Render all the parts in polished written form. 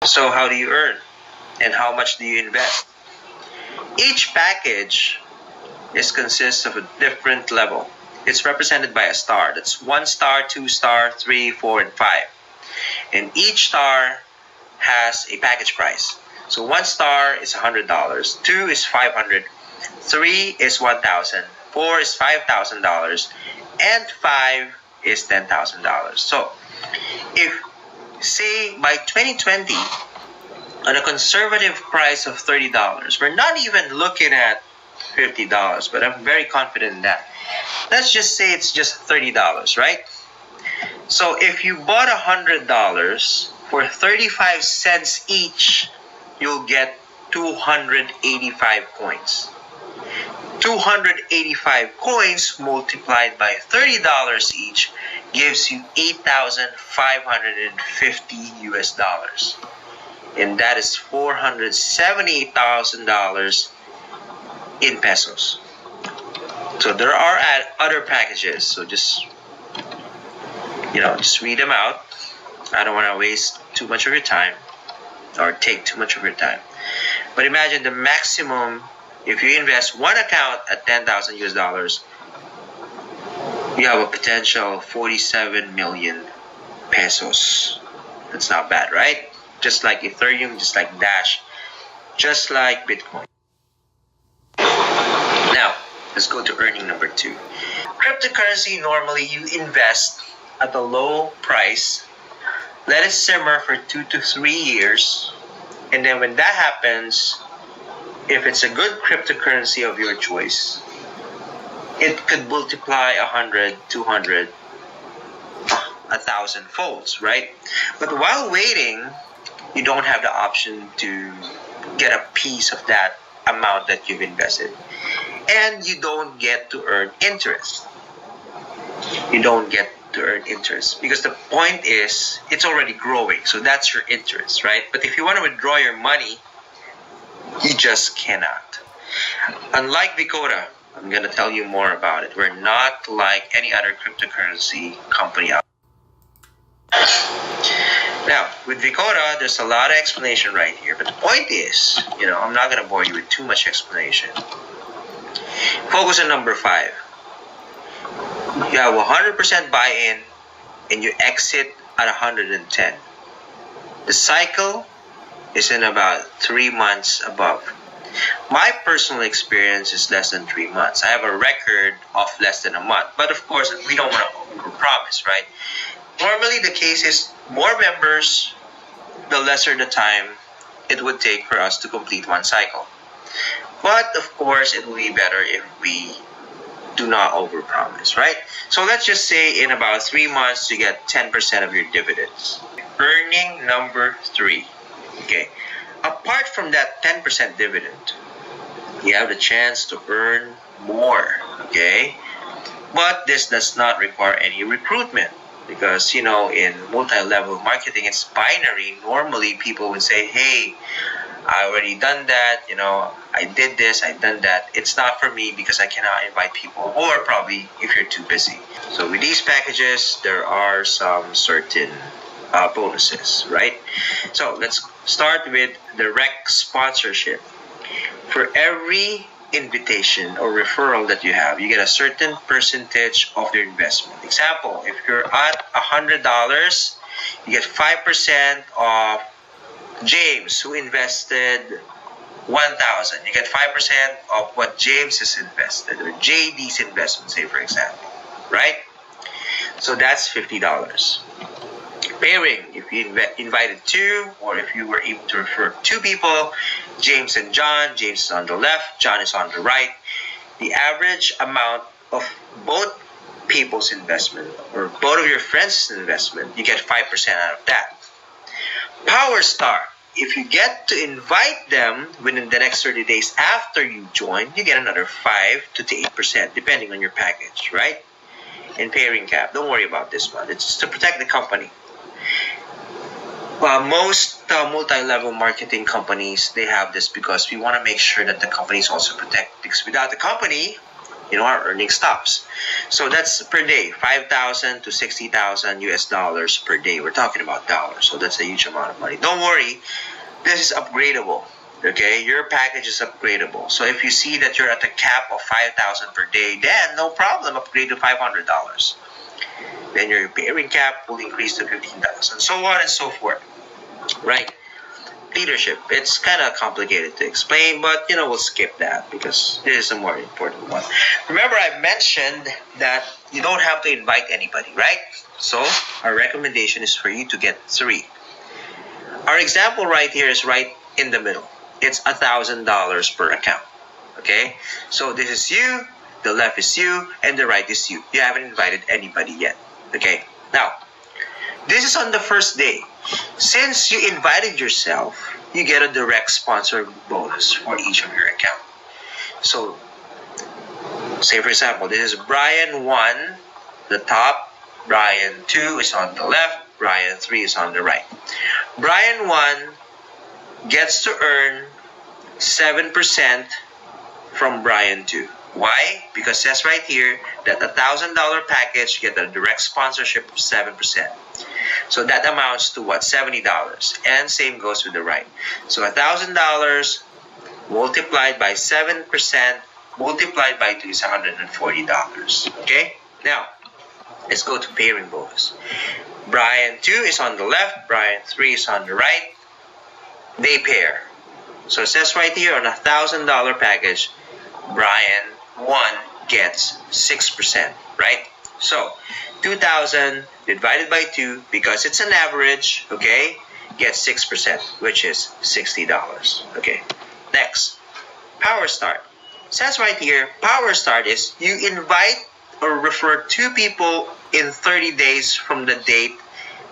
So how do you earn? And how much do you invest? Each package consists of a different level. It's represented by a star. That's 1 star, 2 star, 3, 4, and 5. And each star has a package price. So 1 star is $100, 2 is $500, 3 is $1,000, 4 is $5,000, and 5 is $10,000. So if, say, by 2020, on a conservative price of $30, we're not even looking at $50, but I'm very confident in that. Let's just say it's just $30, right? So if you bought $100 for 35 cents each, you'll get 285 coins. 285 coins multiplied by $30 each gives you $8,550 US. And that is $478,000 in pesos. So there are other packages. So just read them out. I don't want to waste too much of your time or take too much of your time. But imagine the maximum, if you invest one account at 10,000 US dollars, you have a potential 47 million pesos. That's not bad, right? Just like Ethereum, just like Dash, just like Bitcoin. Now, let's go to earning number 2. Cryptocurrency, normally you invest at a low price, let it simmer for 2 to 3 years, and then when that happens, if it's a good cryptocurrency of your choice, it could multiply 100, 200, 1,000 folds, right? But while waiting, you don't have the option to get a piece of that amount that you've invested. And you don't get to earn interest. You don't get to earn interest because the point is it's already growing. So that's your interest, right? But if you want to withdraw your money, you just cannot. Unlike VEKOTA, I'm going to tell you more about it. We're not like any other cryptocurrency company out there. Now, with VEKOTA, there's a lot of explanation right here. But the point is, I'm not going to bore you with too much explanation. Focus on number 5. You have 100% buy-in and you exit at 110. The cycle is in about 3 months above. My personal experience is less than 3 months. I have a record of less than a month. But of course, we don't want to overpromise, right? Normally, the case is more members, the lesser the time it would take for us to complete one cycle. But of course, it will be better if we do not overpromise, right? So let's just say in about 3 months, you get 10% of your dividends. Earning number 3. Okay. Apart from that 10% dividend, you have the chance to earn more. Okay. But this does not require any recruitment. Because, in multi-level marketing, it's binary. Normally, people would say, hey, I already done that. I did this, I done that. It's not for me because I cannot invite people. Or probably if you're too busy. So with these packages, there are some certain bonuses, right? So let's start with direct sponsorship. For every invitation or referral that you have, you get a certain percentage of your investment. Example, if you're at $100, you get 5% of James, who invested 1,000. You get 5% of what James has invested, or JD's investment, say for example, right? So that's $50. Pairing, if you invited 2, or if you were able to refer 2 people, James and John, James is on the left, John is on the right, the average amount of both people's investment, or both of your friends' investment, you get 5% out of that. Power Star, if you get to invite them within the next 30 days after you join, you get another 5 to 8%, depending on your package, right? And pairing cap, don't worry about this one. It's just to protect the company. Most multi-level marketing companies, they have this because we want to make sure that the company is also protected. Because without the company, our earning stops. So that's per day, 5,000 to 60,000 US dollars per day. We're talking about dollars, so that's a huge amount of money. Don't worry, this is upgradable. Okay, your package is upgradable. So if you see that you're at a cap of 5,000 per day, then no problem, upgrade to $500. Then your pairing cap will increase to 15,000, so on and so forth. Right? Leadership. It's kind of complicated to explain, but we'll skip that because this is a more important one. Remember, I mentioned that you don't have to invite anybody, right? So our recommendation is for you to get 3. Our example right here is right in the middle. It's $1,000 per account. Okay, so this is you, the left is you, and the right is you. You haven't invited anybody yet. Okay, now this is on the first day. Since you invited yourself, you get a direct sponsor bonus for each of your account. So, say for example, this is Brian 1, the top, Brian 2 is on the left, Brian 3 is on the right. Brian 1 gets to earn 7% from Brian 2. Why? Because it says right here that $1,000 package get a direct sponsorship of 7%. So that amounts to what? $70. And same goes with the right. So $1,000 multiplied by 7% multiplied by 2 is $140. Okay? Now, let's go to pairing bonus. Brian 2 is on the left, Brian 3 is on the right. They pair. So it says right here on a $1,000 package, Brian 1 gets 6%, right? So 2,000 divided by 2, because it's an average, okay, gets 6%, which is $60. Okay, next, Power Start. It says right here, Power Start is you invite or refer 2 people in 30 days from the date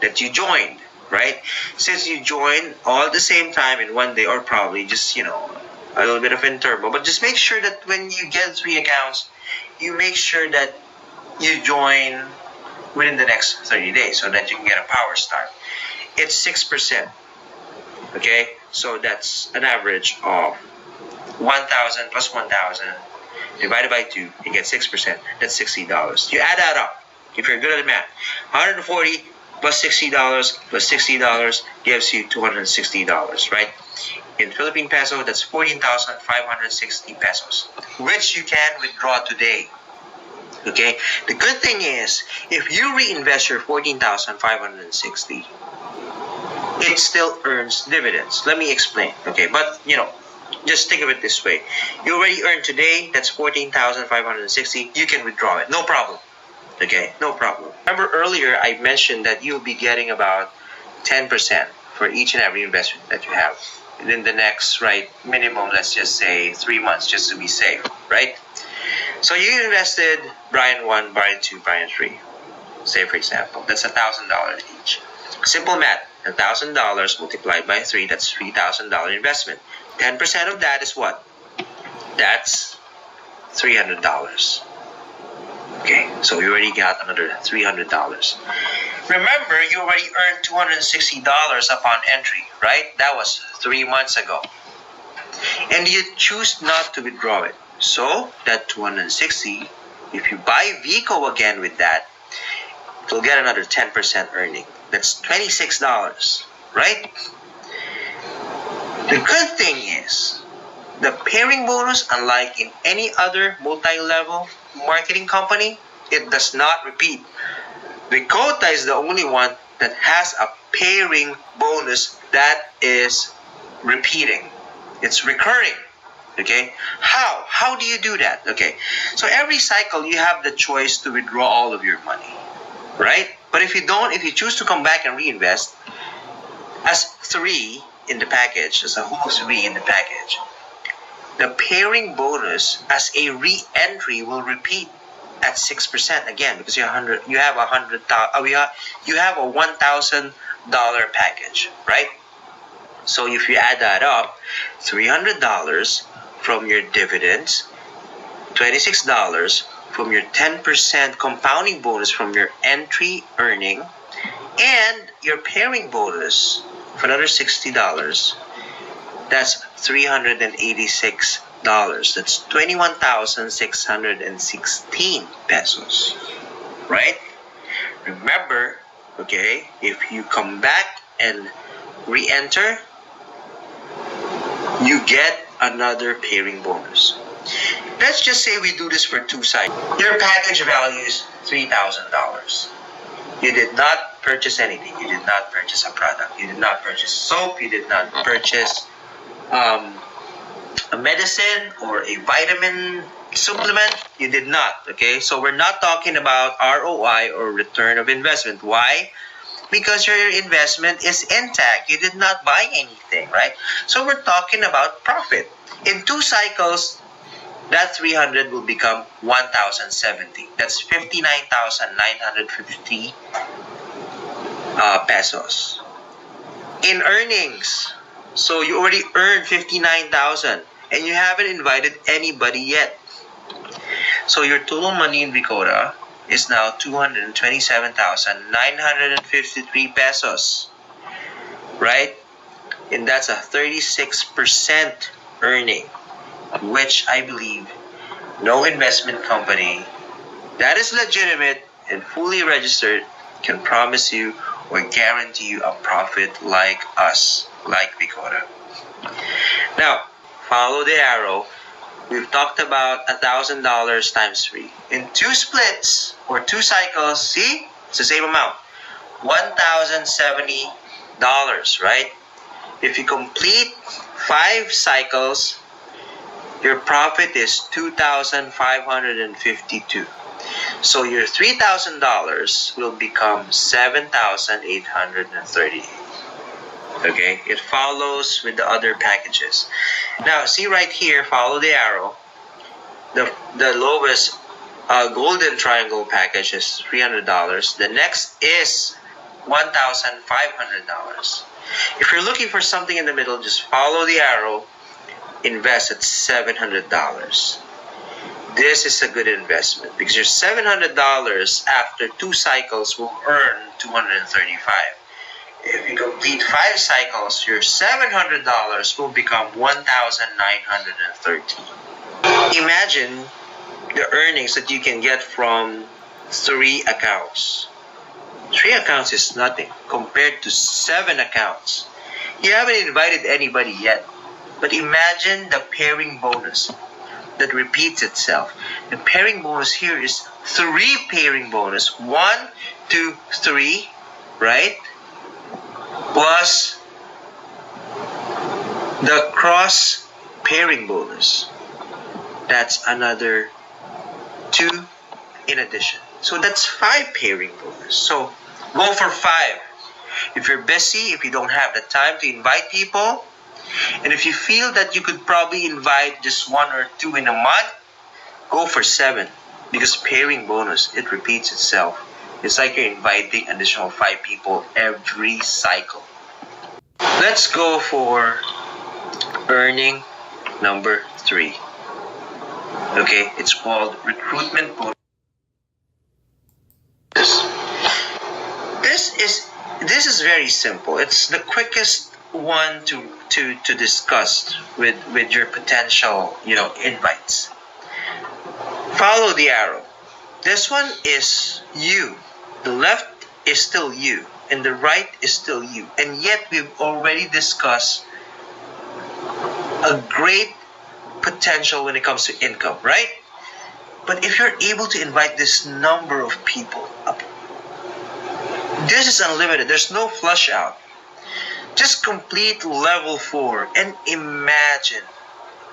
that you joined, right? Since you join all at the same time in one day, or probably just, a little bit of interval, but just make sure that when you get 3 accounts, you make sure that you join within the next 30 days so that you can get a Power Start. It's 6%. Okay, so that's an average of 1,000 plus 1,000 divided by 2, you get 6%. That's $60. You add that up. If you're good at the math, 140 plus $60 plus $60 gives you $260, right? In Philippine peso, that's 14,560 pesos, which you can withdraw today. Okay, the good thing is, if you reinvest your 14,560, it still earns dividends. Let me explain. Okay, but just think of it this way. You already earned today, that's 14,560. You can withdraw it, no problem. Okay, no problem. Remember earlier I mentioned that you'll be getting about 10% for each and every investment that you have within the next, right, minimum, let's just say 3 months, just to be safe, right? So you invested Brian 1, Brian 2, Brian 3. Say for example, that's $1,000 each. Simple math, $1,000 multiplied by 3, that's $3,000 investment. 10% of that is what? That's $300. Okay, so you already got another $300. Remember, you already earned $260 upon entry, right? That was 3 months ago. And you choose not to withdraw it. So, that $260, if you buy VEKO again with that, you'll get another 10% earning. That's $26, right? The good thing is, the pairing bonus, unlike in any other multi-level marketing company, it does not repeat. VEKOTA is the only one that has a pairing bonus that is repeating. It's recurring. Okay? How do you do that? Okay, so every cycle you have the choice to withdraw all of your money, right? But if you choose to come back and reinvest as 3 in the package, as a whole 3 in the package, the pairing bonus as a re-entry will repeat at 6% again, because you have a $1,000 package, right? So if you add that up, $300 from your dividends, $26 from your 10% compounding bonus from your entry earning, and your pairing bonus for another $60, that's $386 That's 21,616 pesos. Right? Remember, okay, if you come back and re-enter, you get another pairing bonus. Let's just say we do this for 2 cycles. Your package value is $3,000. You did not purchase anything. You did not purchase a product. You did not purchase soap. You did not purchase a medicine or a vitamin supplement. You did not. Okay, so we're not talking about ROI or return of investment. Why? Because your investment is intact. You did not buy anything, right? So we're talking about profit. In 2 cycles, that 300 will become 1,070. That's 59,950 pesos. In earnings, so you already earned 59,000 and you haven't invited anybody yet. So your total money in VEKOTA is now 227,953 pesos. Right? And that's a 36% earning, which I believe no investment company that is legitimate and fully registered can promise you or guarantee you a profit like us, like VEKOTA. Now, follow the arrow. We've talked about $1,000 times 3. In 2 splits or 2 cycles, see? It's the same amount. $1,070, right? If you complete 5 cycles, your profit is $2,552. So your $3,000 will become $7,838. Okay, it follows with the other packages. Now, see right here, follow the arrow. The lowest golden triangle package is $300. The next is $1,500. If you're looking for something in the middle, just follow the arrow. Invest at $700. This is a good investment because your $700 after 2 cycles will earn $235. If you complete 5 cycles, your $700 will become $1,913. Imagine the earnings that you can get from 3 accounts. 3 accounts is nothing compared to 7 accounts. You haven't invited anybody yet. But imagine the pairing bonus that repeats itself. The pairing bonus here is 3 pairing bonus. 1, 2, 3, right? Plus the cross pairing bonus. That's another 2 in addition. So that's 5 pairing bonus. So go for 5. If you're busy, if you don't have the time to invite people, and if you feel that you could probably invite just 1 or 2 in a month, go for 7. Because pairing bonus, it repeats itself. It's like you're inviting additional 5 people every cycle. Let's go for earning number 3. Okay, it's called recruitment bonus. This is very simple. It's the quickest one to discuss with your potential, invites. Follow the arrow. This one is you. The left is still you, and the right is still you. And yet we've already discussed a great potential when it comes to income, right? But if you're able to invite this number of people up, this is unlimited. There's no flush out. Just complete level 4 and imagine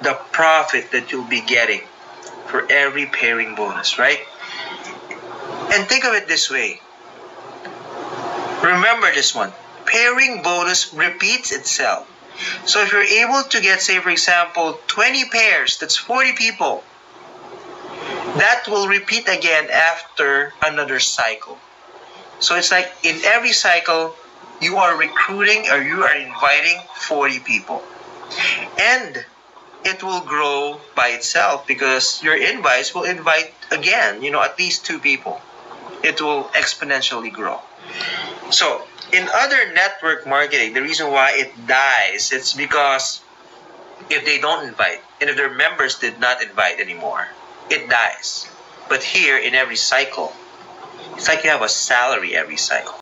the profit that you'll be getting for every pairing bonus, right? And think of it this way. Remember this one. Pairing bonus repeats itself. So if you're able to get, say, for example, 20 pairs, that's 40 people. That will repeat again after another cycle. So it's like in every cycle, you are recruiting or you are inviting 40 people. And it will grow by itself because your invites will invite again, at least 2 people. It will exponentially grow. So in other network marketing, the reason why it dies, it's because if they don't invite, And if their members did not invite anymore, it dies. But here, in every cycle, it's like you have a salary every cycle.